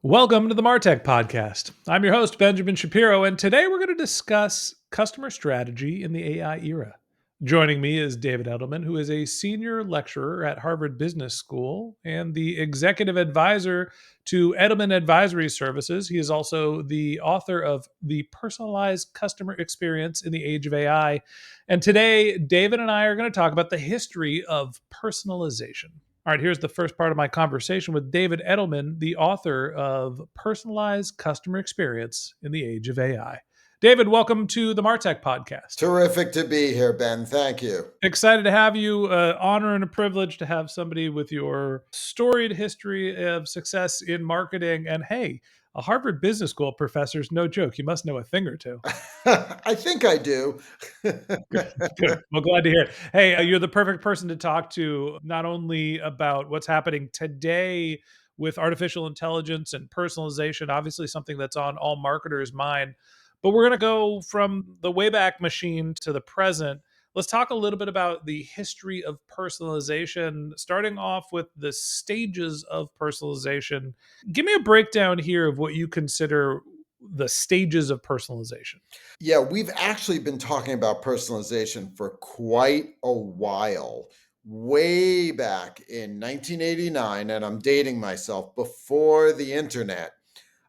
Welcome to the MarTech podcast. I'm your host, Benjamin Shapiro, and today we're going to discuss customer strategy in the AI era. Joining me is David Edelman, who is a senior lecturer at Harvard Business School and the executive advisor to Edelman Advisory Services. He is also the author of The Personalized Customer Experience in the Age of AI. And today, David and I are going to talk about the history of personalization. All right, here's the first part of my conversation with David Edelman, the author of Personalized Customer Experience in the Age of AI. David, welcome to the MarTech podcast. Terrific to be here, Ben. Thank you. Excited to have you. Honor and a privilege to have somebody with your storied history of success in marketing. And hey, a Harvard Business School professor is no joke. You must know a thing or two. I think I do. Good. Well, glad to hear it. Hey, you're the perfect person to talk to, not only about what's happening today with artificial intelligence and personalization, obviously something that's on all marketers' mind, but we're going to go from the Wayback Machine to the present. Let's talk a little bit about the history of personalization, starting off with the stages of personalization. Give me a breakdown here of what you consider the stages of personalization. Yeah, we've actually been talking about personalization for quite a while. Way back in 1989, and I'm dating myself, before the internet,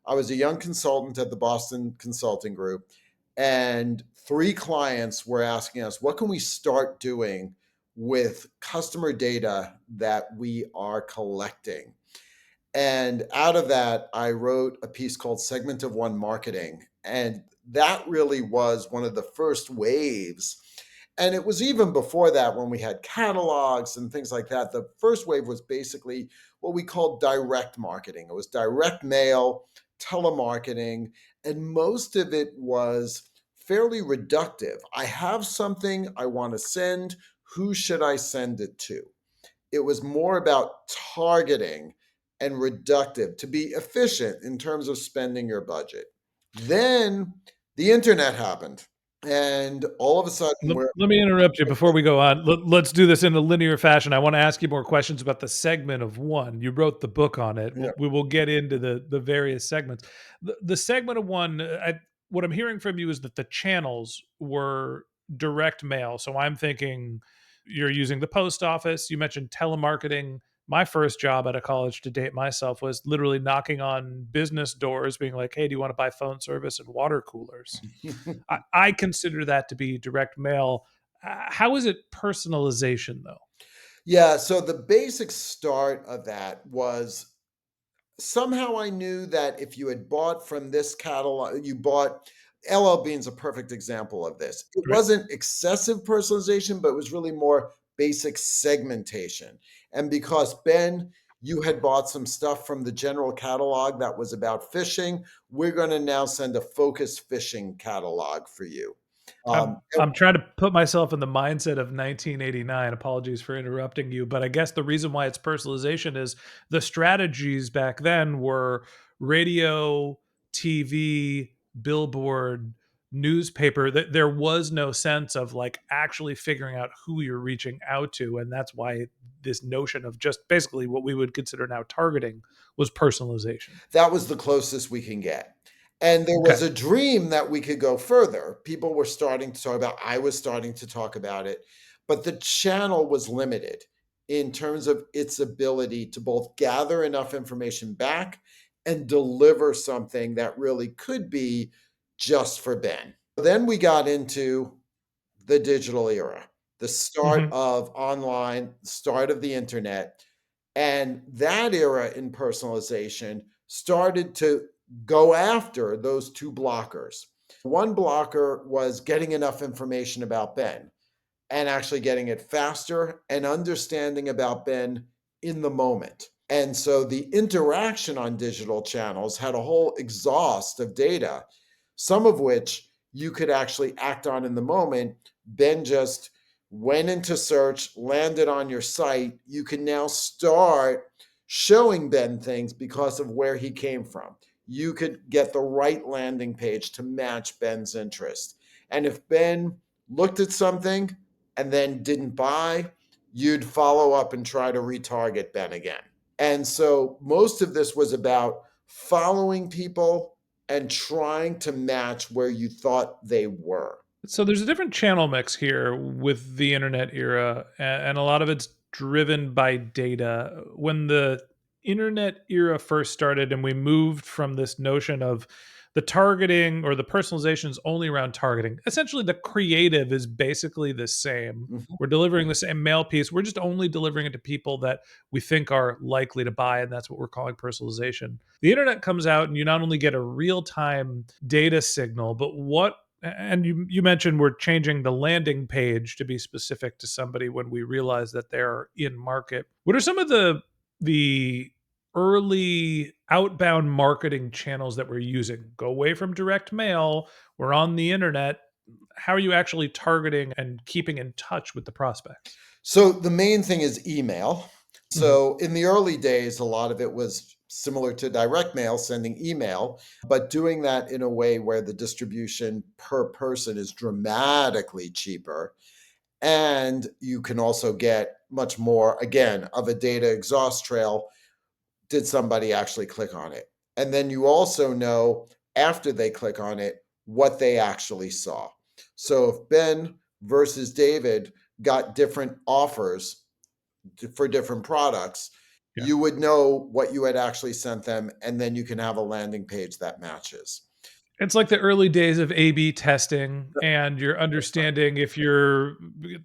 I was a young consultant at the Boston Consulting Group, and three clients were asking us, what can we start doing with customer data that we are collecting? And out of that, I wrote a piece called Segment of One Marketing. And that really was one of the first waves. And it was even before that when we had catalogs and things like that. The first wave was basically what we called direct marketing. It was direct mail, telemarketing, and most of it was fairly reductive. I have something I want to send. Who should I send it to? It was more about targeting and reductive to be efficient in terms of spending your budget. Then the internet happened, and all of a sudden Let me interrupt you before we go on. Let's do this in a linear fashion. I want to ask you more questions about the segment of one. You wrote the book on it. yeah. We will get into the various segments. The segment of one, what I'm hearing from you is that the channels were direct mail. So I'm thinking you're using the post office. You mentioned telemarketing. My first job out of college, to date myself, was literally knocking on business doors, being like, "Hey, do you want to buy phone service and water coolers?" I consider that to be direct mail. How is it personalization, though? Yeah, so the basic start of that was somehow I knew that if you had bought from this catalog, you bought LL Bean's a perfect example of this. It Right. wasn't excessive personalization, but it was really more basic segmentation. And because Ben, you had bought some stuff from the general catalog that was about fishing, we're going to now send a focused fishing catalog for you. I'm Um, I'm trying to put myself in the mindset of 1989. Apologies for interrupting you, but I guess the reason why it's personalization is the strategies back then were radio, TV, billboard, newspaper. That there was no sense of like actually figuring out who you're reaching out to, and that's why this notion of just basically what we would consider now targeting was personalization. That was the closest we can get. And there Okay. was a dream that we could go further. People were starting to talk about, I was starting to talk about it, but the channel was limited in terms of its ability to both gather enough information back and deliver something that really could be just for Ben. Then we got into the digital era, the start Mhm. of online, start of the internet. And that era in personalization started to go after those two blockers. One blocker was getting enough information about Ben and actually getting it faster and understanding about Ben in the moment. And so the interaction on digital channels had a whole exhaust of data, some of which you could actually act on in the moment. Ben just went into search, landed on your site. You can now start showing Ben things because of where he came from. You could get the right landing page to match Ben's interest. And if Ben looked at something and then didn't buy, you'd follow up and try to retarget Ben again. And so most of this was about following people and trying to match where you thought they were. So there's a different channel mix here with the internet era, and a lot of it's driven by data. When the internet era first started, and we moved from this notion of the targeting or the personalizations only around targeting, essentially the creative is basically the same. Mhm. We're delivering the same mail piece. We're just only delivering it to people that we think are likely to buy, and that's what we're calling personalization. The internet comes out, and you not only get a real time data signal, but what and you mentioned we're changing the landing page to be specific to somebody when we realize that they're in market. What are some of the early outbound marketing channels that we're using? Go away from direct mail. We're on the internet. How are you actually targeting and keeping in touch with the prospects? So the main thing is email. Mhm. So in the early days, a lot of it was similar to direct mail, sending email, but doing that in a way where the distribution per person is dramatically cheaper. And you can also get much more, again, of a data exhaust trail. Did somebody actually click on it? And then you also know after they click on it what they actually saw. So if Ben versus David got different offers for different products, Yeah. you would know what you had actually sent them, and then you can have a landing page that matches. It's like the early days of A/B testing, and you're understanding if your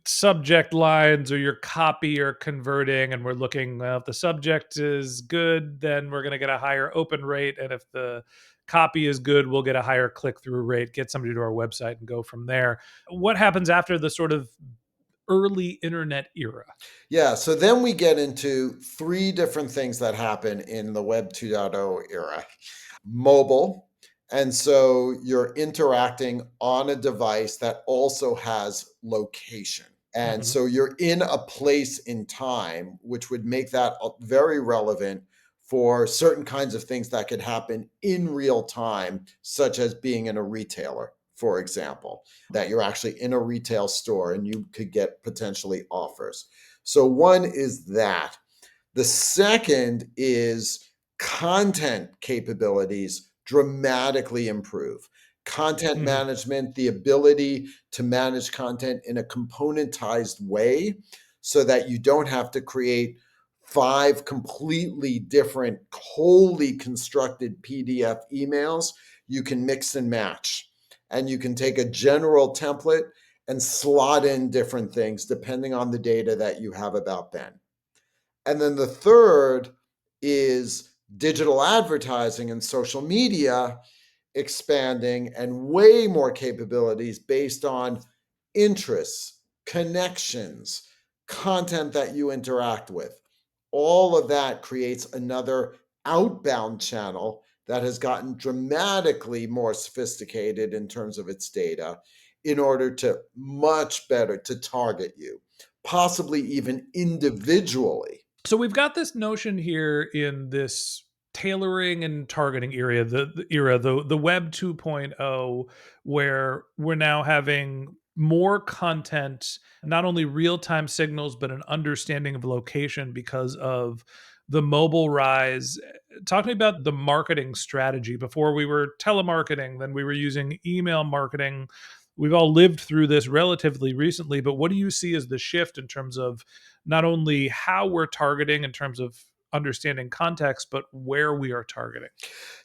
subject lines or your copy are converting, and we're looking, well, if the subject is good, then we're gonna get a higher open rate, and if the copy is good, we'll get a higher click-through rate, get somebody to our website and go from there. What happens after the sort of early internet era? Yeah, so then we get into three different things that happen in the Web 2.0 era. Mobile. And so you're interacting on a device that also has location. And Mhm. so you're in a place in time, which would make that very relevant for certain kinds of things that could happen in real time, such as being in a retailer, for example, that you're actually in a retail store and you could get potentially offers. So, one is that. The second is content capabilities dramatically improve. Content Mhm. management, the ability to manage content in a componentized way so that you don't have to create five completely different, wholly constructed PDF emails. You can mix and match. And you can take a general template and slot in different things depending on the data that you have about Ben. And then the third is digital advertising and social media expanding and way more capabilities based on interests, connections, content that you interact with. All of that creates another outbound channel that has gotten dramatically more sophisticated in terms of its data in order to much better to target you, possibly even individually. So we've got this notion here in this tailoring and targeting area, the web 2.0, where we're now having more content, not only real-time signals, but an understanding of location because of the mobile rise. Talk to me about the marketing strategy. Before we were telemarketing, then we were using email marketing. We've all lived through this relatively recently, but what do you see as the shift in terms of not only how we're targeting in terms of understanding context, but where we are targeting?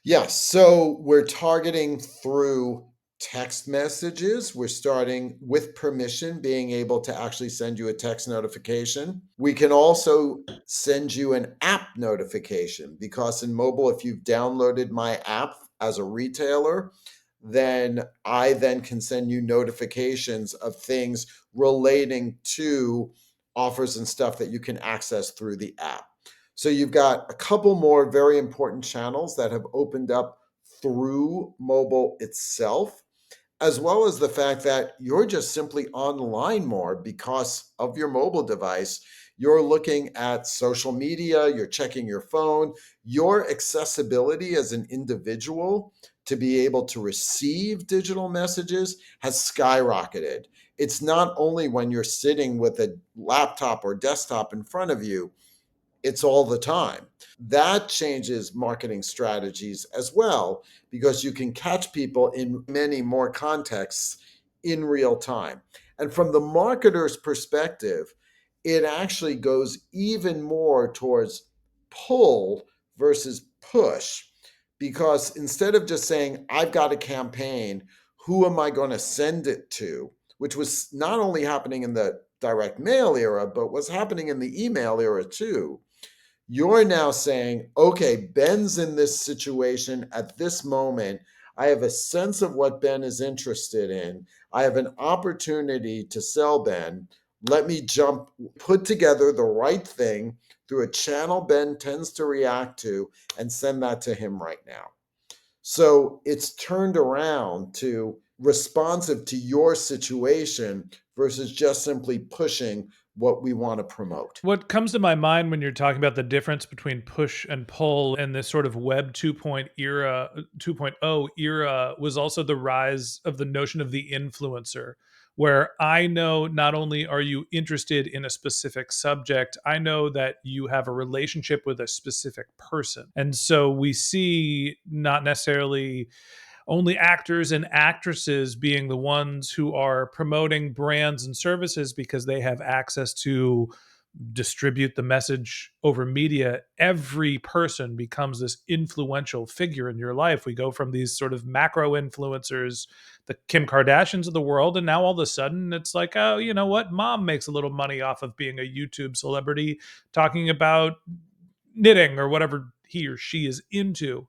Yes. So we're targeting through text messages. We're starting with permission, being able to actually send you a text notification. We can also send you an app notification because in mobile, if you've downloaded my app as a retailer, then I then can send you notifications of things relating to offers and stuff that you can access through the app. So you've got a couple more very important channels that have opened up through mobile itself, as well as the fact that you're just simply online more because of your mobile device. You're looking at social media, you're checking your phone, your accessibility as an individual to be able to receive digital messages has skyrocketed. It's not only when you're sitting with a laptop or desktop in front of you, It's all the time. That changes marketing strategies as well because you can catch people in many more contexts in real time. And from the marketer's perspective, it actually goes even more towards pull versus push because instead of just saying, I've got a campaign, who am I going to send it to? Which was not only happening in the direct mail era, but was happening in the email era too. You're now saying, okay, Ben's in this situation at this moment. I have a sense of what Ben is interested in. I have an opportunity to sell Ben. Let me put together the right thing through a channel Ben tends to react to and send that to him right now. So it's turned around to responsive to your situation versus just simply pushing what we want to promote. What comes to my mind when you're talking about the difference between push and pull and this sort of web 2.0 era was also the rise of the notion of the influencer, where I know not only are you interested in a specific subject, I know that you have a relationship with a specific person. And so we see not necessarily only actors and actresses being the ones who are promoting brands and services because they have access to distribute the message over media. Every person becomes this influential figure in your life. We go from these sort of macro influencers, the Kim Kardashians of the world, and now all of a sudden it's like, oh, you know what? Mom makes a little money off of being a YouTube celebrity talking about knitting or whatever he or she is into.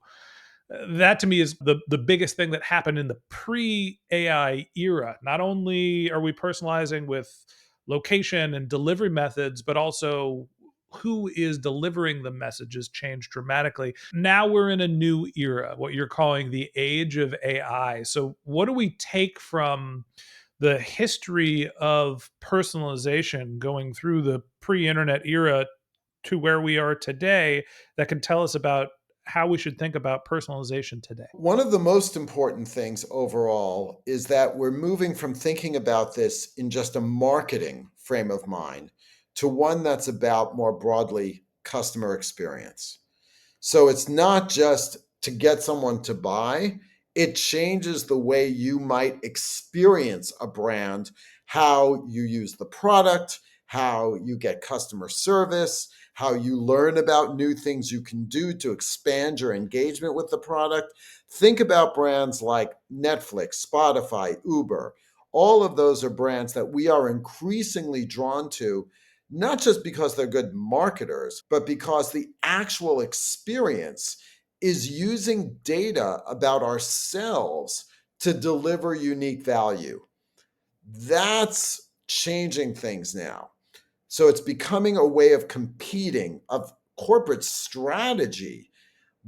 That to me is the biggest thing that happened in the pre AI era. Not only are we personalizing with location and delivery methods, but also who is delivering the messages changed dramatically. Now we're in a new era, what you're calling the age of AI. So, what do we take from the history of personalization going through the pre internet era to where we are today that can tell us about how we should think about personalization today? One of the most important things overall is that we're moving from thinking about this in just a marketing frame of mind to one that's about more broadly customer experience. So it's not just to get someone to buy, it changes the way you might experience a brand, how you use the product, how you get customer service, how you learn about new things you can do to expand your engagement with the product. Think about brands like Netflix, Spotify, Uber. All of those are brands that we are increasingly drawn to not just because they're good marketers, but because the actual experience is using data about ourselves to deliver unique value. That's changing things now. So it's becoming a way of competing, of corporate strategy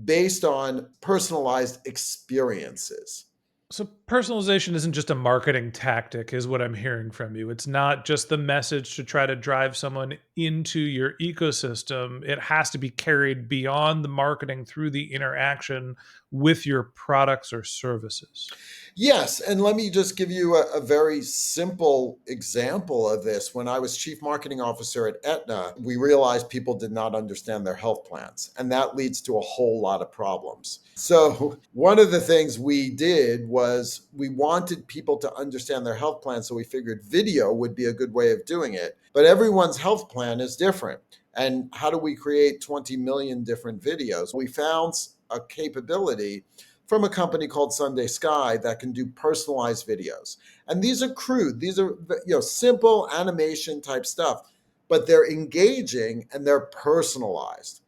based on personalized experiences. So personalization isn't just a marketing tactic, is what I'm hearing from you. It's not just the message to try to drive someone into your ecosystem. It has to be carried beyond the marketing through the interaction with your products or services. Yes, and let me just give you a very simple example of this. When I was chief marketing officer at Aetna, we realized people did not understand their health plans, and that leads to a whole lot of problems. So, one of the things we did was we wanted people to understand their health plan, so we figured video would be a good way of doing it. But everyone's health plan is different. And how do we create 20 million different videos? We found a capability from a company called SundaySky that can do personalized videos. And these are crude. These are simple animation type stuff, but they're engaging and they're personalized.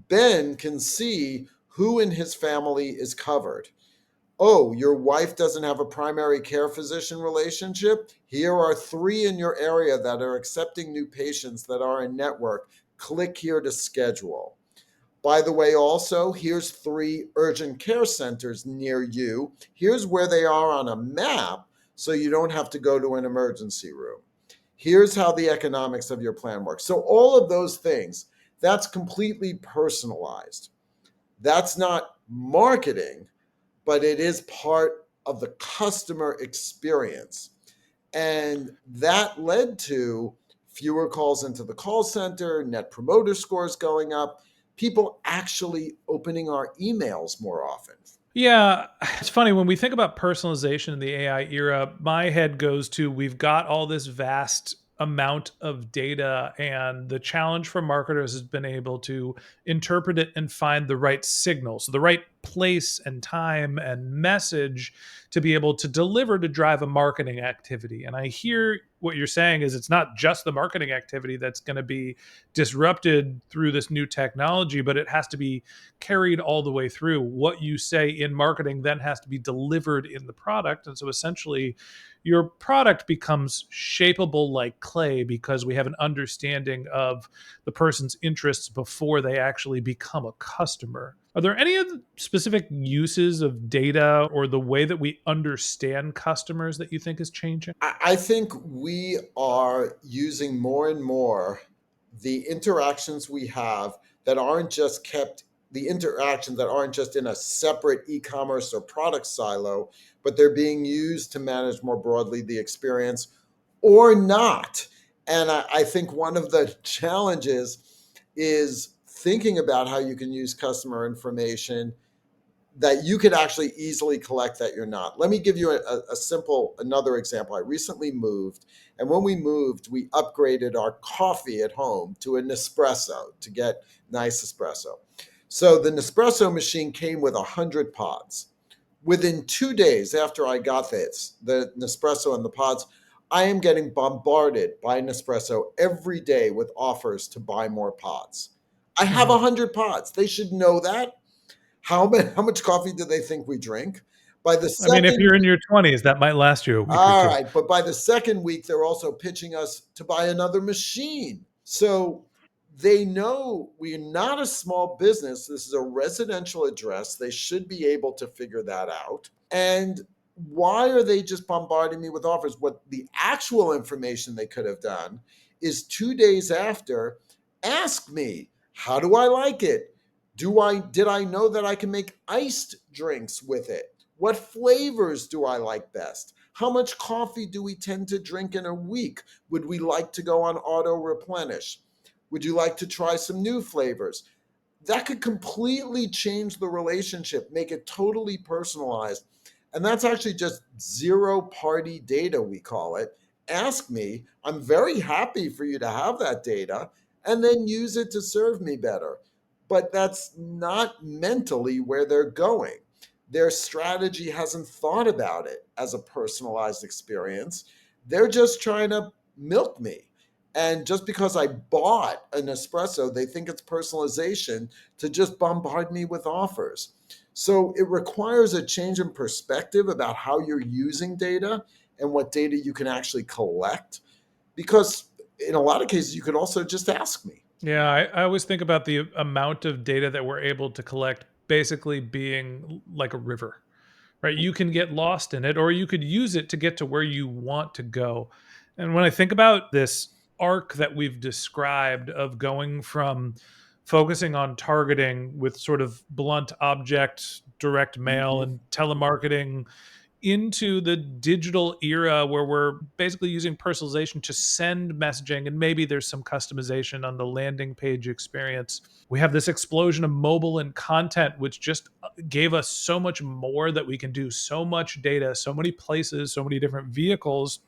Ben can see who in his family is covered. Oh, your wife doesn't have a primary care physician relationship? Here are 3 in your area that are accepting new patients that are in network. Click here to schedule. By the way, also, here's 3 urgent care centers near you. Here's where they are on a map so you don't have to go to an emergency room. Here's how the economics of your plan works. So, all of those things, that's completely personalized. That's not marketing, but it is part of the customer experience. And that led to fewer calls into the call center, net promoter scores going up, people actually opening our emails more often. Yeah, it's funny when we think about personalization in the AI era, my head goes to we've got all this vast amount of data, and the challenge for marketers has been able to interpret it and find the right signal. So the right place and time and message to be able to deliver to drive a marketing activity. And I hear what you're saying is it's not just the marketing activity that's going to be disrupted through this new technology, but it has to be carried all the way through. What you say in marketing then has to be delivered in the product. And so essentially, your product becomes shapeable like clay because we have an understanding of the person's interests before they actually become a customer. Are there any of the specific uses of data or the way that we understand customers that you think is changing? I think we are using more and more the interactions we have that aren't just kept, the interactions that aren't just in a separate e-commerce or product silo, but they're being used to manage more broadly the experience or not. And I think one of the challenges is thinking about how you can use customer information that you could actually easily collect that you're not. Let me give you a simple another example. I recently moved, and when we moved, we upgraded our coffee at home to a Nespresso to get nice espresso. So the Nespresso machine came with 100 pods. Within 2 days after I got this, the Nespresso and the pods, I am getting bombarded by Nespresso every day with offers to buy more pods. I have Mhm. 100 pods. They should know that. How much coffee do they think we drink? By the I mean, if second, you're in your 20s, that might last you a week or all two. right, but by the second week, they're also pitching us to buy another machine. So they know we're not a small business. This is a residential address. They should be able to figure that out. And why are they just bombarding me with offers? What the actual information they could have done is 2 days after, ask me, how do I like it? Did I know that I can make iced drinks with it? What flavors do I like best? How much coffee do we tend to drink in a week? Would we like to go on auto replenish? Would you like to try some new flavors? That could completely change the relationship, make it totally personalized. And that's actually just zero party data, we call it. Ask me. I'm very happy for you to have that data and then use it to serve me better. But that's not mentally where they're going. Their strategy hasn't thought about it as a personalized experience. They're just trying to milk me. And just because I bought an espresso, they think it's personalization to just bombard me with offers. So it requires a change in perspective about how you're using data and what data you can actually collect. Because in a lot of cases, you could also just ask me. Yeah, I always think about the amount of data that we're able to collect basically being like a river, right? You can get lost in it, or you could use it to get to where you want to go. And when I think about this arc that we've described of going from focusing on targeting with sort of blunt object direct mail Mhm. and telemarketing into the digital era where we're basically using personalization to send messaging, and maybe there's some customization on the landing page experience. We have this explosion of mobile and content which just gave us so much more, that we can do so much data, so many places, so many different vehicles.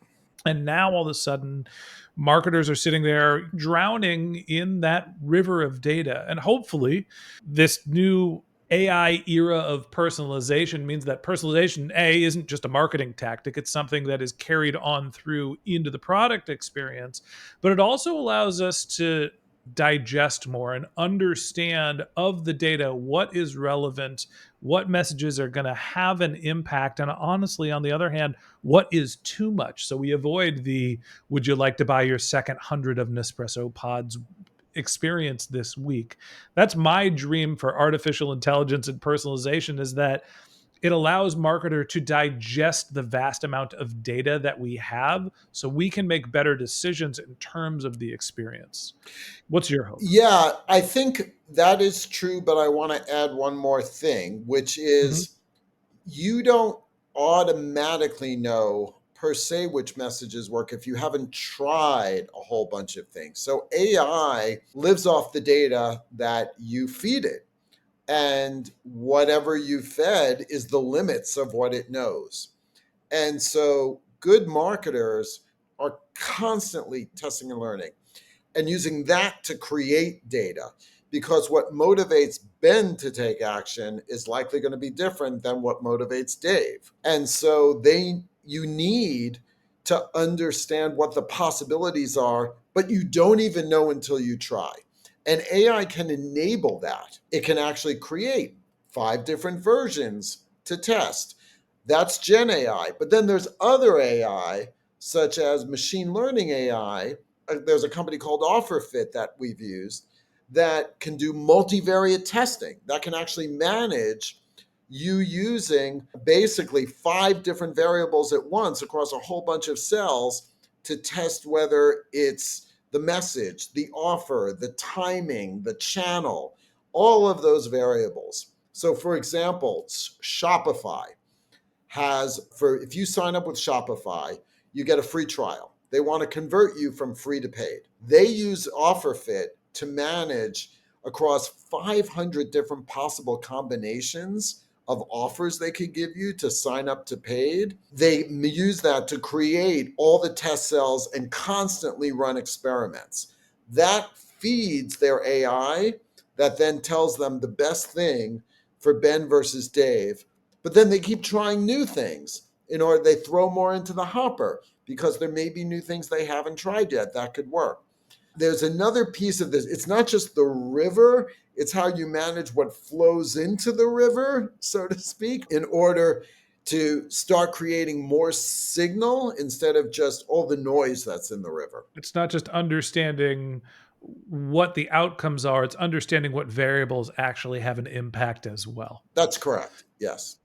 And now all of a sudden marketers are sitting there drowning in that river of data. And hopefully this new AI era of personalization means that personalization, A, isn't just a marketing tactic, it's something that is carried on through into the product experience, but it also allows us to digest more and understand of the data what is relevant, what messages are going to have an impact, and honestly, on the other hand, what is too much. So we avoid the would you like to buy your second 100 of Nespresso pods experience this week. That's my dream for artificial intelligence and personalization, is that it allows marketer to digest the vast amount of data that we have so we can make better decisions in terms of the experience. What's your hope? Yeah, I think that is true, but I want to add one more thing, which Mhm. is you don't automatically know per se which messages work if you haven't tried a whole bunch of things. So AI lives off the data that you feed it. And whatever you fed is the limits of what it knows. And so good marketers are constantly testing and learning and using that to create data, because what motivates Ben to take action is likely going to be different than what motivates Dave. And so you need to understand what the possibilities are, but you don't even know until you try. And AI can enable that. It can actually create 5 different versions to test. That's Gen AI. But then there's other AI, such as machine learning AI. There's a company called OfferFit that we've used that can do multivariate testing, that can actually manage you using basically 5 different variables at once across a whole bunch of cells to test whether it's the message, the offer, the timing, the channel, all of those variables. So, for example, Shopify has, for if you sign up with Shopify, you get a free trial. They want to convert you from free to paid. They use OfferFit to manage across 500 different possible combinations of offers they could give you to sign up to paid. They use that to create all the test cells and constantly run experiments. That feeds their AI that then tells them the best thing for Ben versus Dave. But then they keep trying new things in order, they throw more into the hopper because there may be new things they haven't tried yet that could work. There's another piece of this. It's not just the river, it's how you manage what flows into the river, so to speak, in order to start creating more signal instead of just all the noise that's in the river. It's not just understanding what the outcomes are, it's understanding what variables actually have an impact as well. That's correct. Yes.